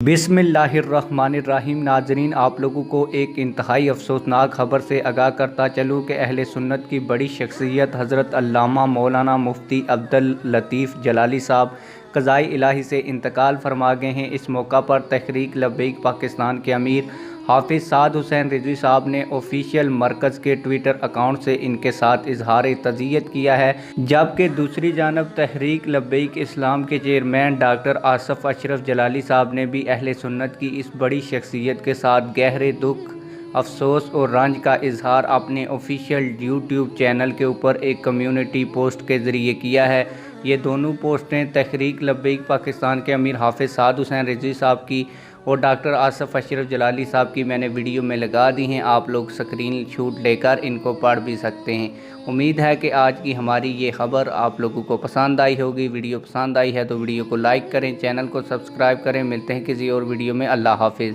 बिस्मिल्लाहिर्रहमानिर्रहीम। नाजरीन, आप लोगों को एक इंतहाई अफसोसनाक खबर से आगाह करता चलूँ कि अहले सुन्नत की बड़ी शख्सियत हज़रत अल्लामा मौलाना मुफ्ती अब्दुल लतीफ़ जलाली साहब क़ज़ाए इलाही से इंतकाल फरमा गए हैं। इस मौका पर तहरीक लब्बैक पाकिस्तान के अमीर हाफिज़ साद हुसैन रिज़वी साहब ने ऑफिशियल मरकज़ के ट्विटर अकाउंट से इनके साथ इजहार तज़ियत किया है, जबकि दूसरी जानब तहरीक लब्बैक इस्लाम के चेयरमैन डॉक्टर आसफ़ अशरफ जलाली साहब ने भी अहले सुन्नत की इस बड़ी शख्सियत के साथ गहरे दुख, अफसोस और रंज का इजहार अपने ऑफिशियल यूट्यूब चैनल के ऊपर एक कम्युनिटी पोस्ट के ज़रिए किया है। ये दोनों पोस्टें तहरीक लब्बैक पाकिस्तान के अमीर हाफिज़ साद हुसैन रिज़वी साहब की और डॉक्टर आसफ़ अशरफ जलाली साहब की मैंने वीडियो में लगा दी हैं। आप लोग स्क्रीन शॉट लेकर इनको पढ़ भी सकते हैं। उम्मीद है कि आज की हमारी ये खबर आप लोगों को पसंद आई होगी। वीडियो पसंद आई है तो वीडियो को लाइक करें, चैनल को सब्सक्राइब करें। मिलते हैं किसी और वीडियो में। अल्लाह हाफिज़।